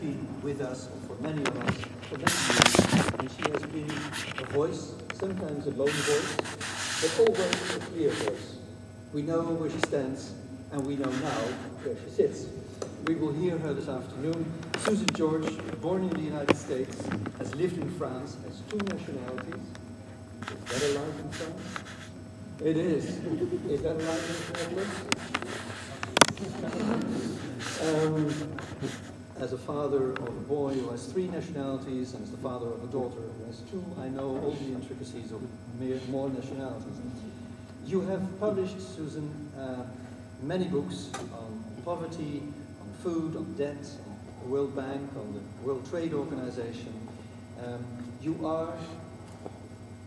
been with us, or for many of us, for many years, and she has been a voice, sometimes a lone voice, but always a clear voice. We know where she stands, and we know now where she sits. We will hear her this afternoon. Susan George, born in the United States, has lived in France, has 2 nationalities. Is that allowed in France? It is. Is that allowed in France? As a father of a boy who has 3 nationalities, and as the father of a daughter who has 2, I know all the intricacies of more nationalities. You have published, Susan, many books on poverty, on food, on debt, on the World Bank, on the World Trade Organization. You are,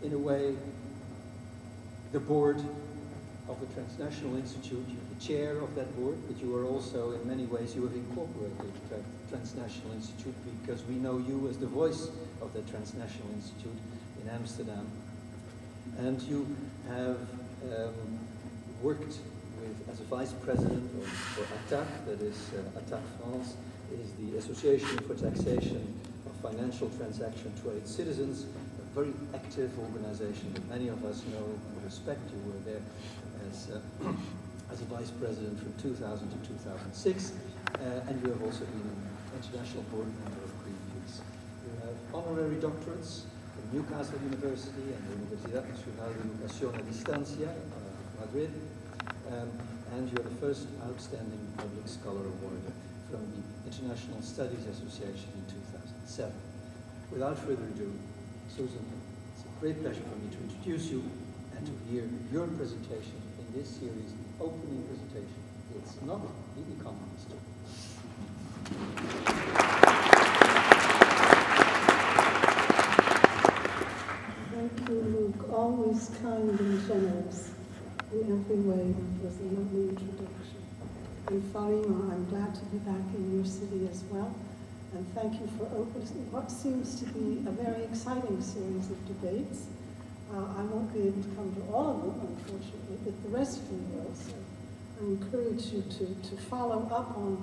in a way, the board of the Transnational Institute. You're the chair of that board, but you are also, in many ways, you have incorporated the Transnational Institute because we know you as the voice of the Transnational Institute in Amsterdam. And you have worked with, as a vice president for ATTAC, that is ATTAC France, is the Association for Taxation of Financial Transaction Trade Citizens, a very active organization that many of us know and respect. You were there as a vice president from 2000 to 2006, and you have also been an international board member of Greenpeace. You have honorary doctorates from Newcastle University and the Universidad Nacional de Educación a Distancia, Madrid, and you are the first outstanding public scholar award from the International Studies Association in 2007. Without further ado, Susan, it's a great pleasure for me to introduce you and to hear your presentation in this series, the opening presentation. It's not The Economist. Thank you, Luke. Always kind and generous in every way. That was a lovely introduction. And Farima, I'm glad to be back in your city as well. And thank you for opening what seems to be a very exciting series of debates. I won't be able to come to all of them, unfortunately, but the rest of you will. So I encourage you to follow up on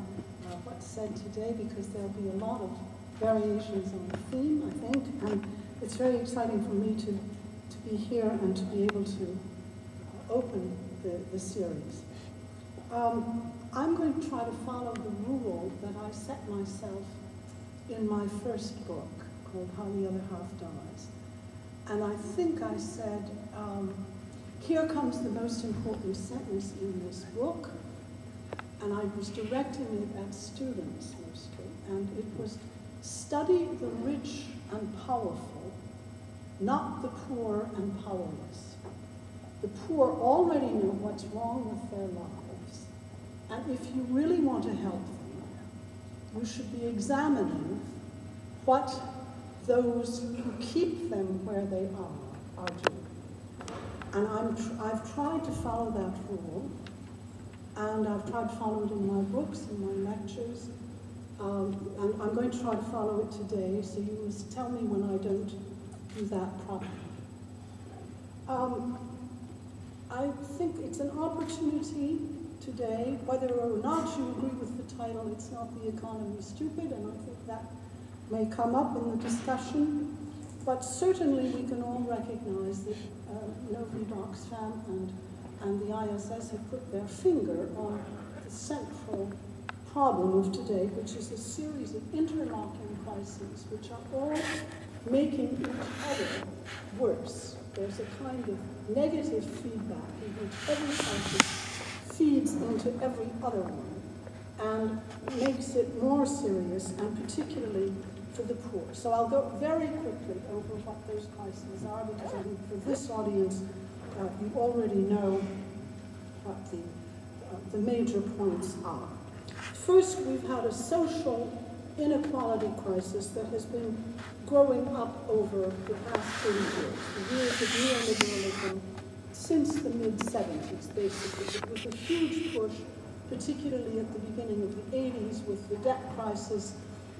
what's said today, because there'll be a lot of variations on the theme, I think. And it's very exciting for me to be here and to be able to open the series. I'm going to try to follow the rule that I set myself in my first book, called How the Other Half Dies. And I think I said, here comes the most important sentence in this book, and I was directing it at students mostly, and it was, study the rich and powerful, not the poor and powerless. The poor already know what's wrong with their lives, and if you really want to help them, you should be examining what those who keep them where they are doing. And I've tried to follow that rule, and I've tried to follow it in my books, in my lectures, and I'm going to try to follow it today, so you must tell me when I don't do that properly. I think it's an opportunity today, whether or not you agree with the title, It's Not the Economy Stupid, and I think that may come up in the discussion, but certainly we can all recognize that Novi Oxfam and the ISS have put their finger on the central problem of today, which is a series of interlocking crises which are all making each other worse. There's a kind of negative feedback in which every crisis feeds into every other one and makes it more serious, and particularly for the poor. So I'll go very quickly over what those crises are, because I think for this audience, you already know what the major points are. First, we've had a social inequality crisis that has been growing up over the past 30 years, the years of neoliberalism since the mid-70s, basically. It was a huge push, particularly at the beginning of the 80s, with the debt crisis,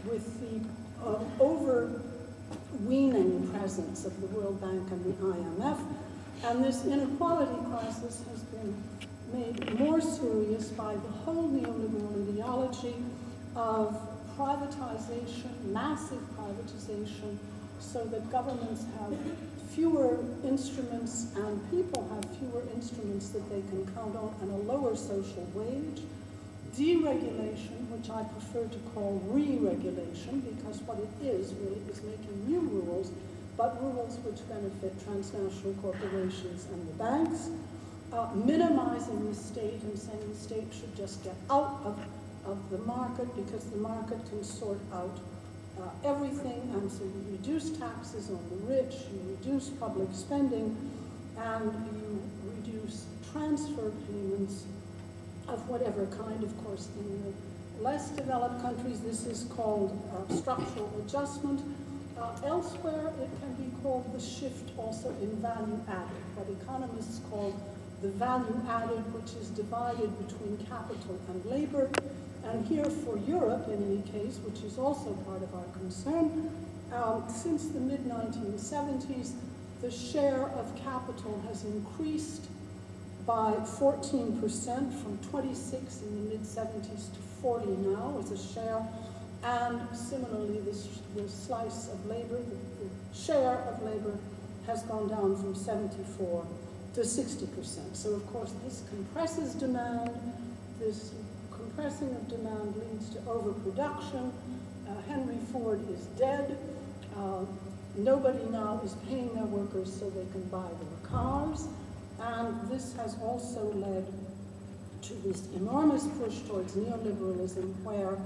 with the overweening presence of the World Bank and the IMF, and this inequality crisis has been made more serious by the whole neoliberal ideology of privatization, massive privatization, so that governments have fewer instruments and people have fewer instruments that they can count on, and a lower social wage. Deregulation, which I prefer to call re-regulation, because what it is really is making new rules, but rules which benefit transnational corporations and the banks. Minimizing the state and saying the state should just get out of the market because the market can sort out everything, and so you reduce taxes on the rich, you reduce public spending, and you reduce transfer payments of whatever kind. Of course, in the less developed countries, this is called structural adjustment. Elsewhere, it can be called the shift also in value added, what economists call the value added, which is divided between capital and labor. And here for Europe, in any case, which is also part of our concern, since the mid-1970s, the share of capital has increased by 14%, from 26 in the mid-70s to 40 now as a share. And similarly, the slice of labor, the share of labor has gone down from 74 to 60%. So of course, this compresses demand. This compressing of demand leads to overproduction. Henry Ford is dead. Nobody now is paying their workers so they can buy their cars. And this has also led to this enormous push towards neoliberalism, where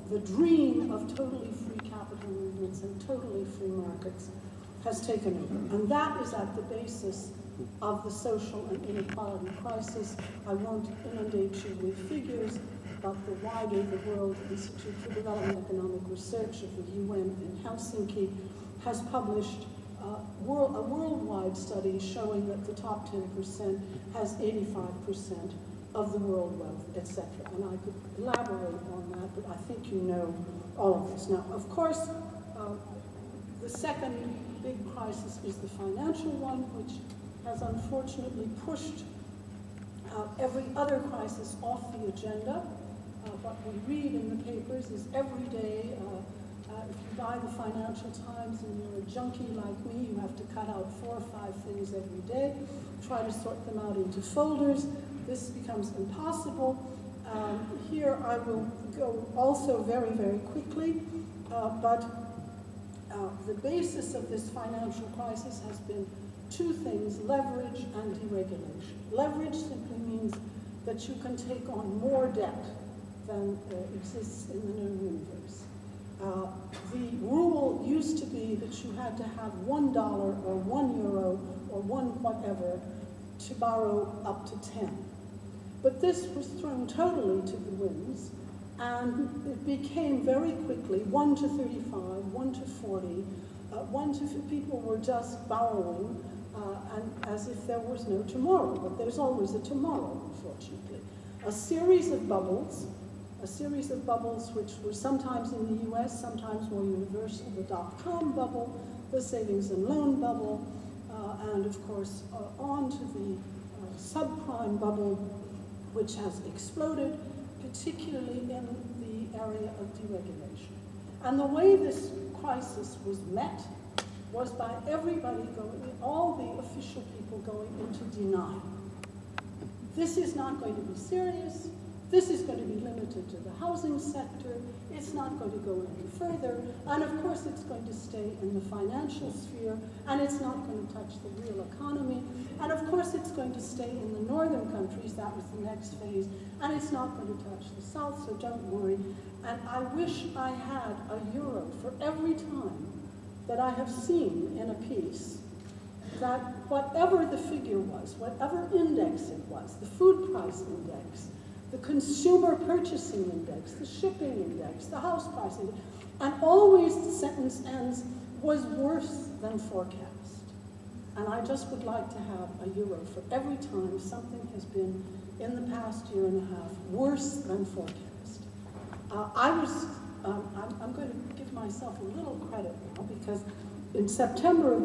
the dream of totally free capital movements and totally free markets has taken over. And that is at the basis of the social and inequality crisis. I won't inundate you with figures, but the wider the World Institute for Development Economic Research of the UN in Helsinki has published a worldwide study showing that the top 10% has 85% of the world wealth, etc. And I could elaborate on that, but I think you know all of this. Now, of course, the second big crisis is the financial one, which has unfortunately pushed every other crisis off the agenda. What we read in the papers is every day, if you buy the Financial Times and you're a junkie like me, you have to cut out 4 or 5 things every day, try to sort them out into folders. This becomes impossible. Here I will go also very, very quickly, but the basis of this financial crisis has been 2 things: leverage and deregulation. Leverage simply means that you can take on more debt than exists in the known universe. The rule used to be that you had to have $1 or €1 or one whatever to borrow up to 10. But this was thrown totally to the winds, and it became very quickly 1 to 35, 1 to 40, 1 to 50. People were just borrowing and as if there was no tomorrow, but there's always a tomorrow, unfortunately. A series of bubbles which were sometimes in the US, sometimes more universal: the dot-com bubble, the savings and loan bubble, and of course on to the subprime bubble, which has exploded, particularly in the area of deregulation. And the way this crisis was met was by everybody all the official people going into denial. This is not going to be serious. This is going to be limited to the housing sector. It's not going to go any further. And of course, it's going to stay in the financial sphere, and it's not going to touch the real economy. And of course, it's going to stay in the northern countries. That was the next phase. And it's not going to touch the south, so don't worry. And I wish I had €1 for every time that I have seen in a piece that whatever the figure was, whatever index it was, the food price index, the consumer purchasing index, the shipping index, the house price index, and always the sentence ends, was worse than forecast. And I just would like to have €1 for every time something has been, in the past year and a half, worse than forecast. I'm going to give myself a little credit now, because in September of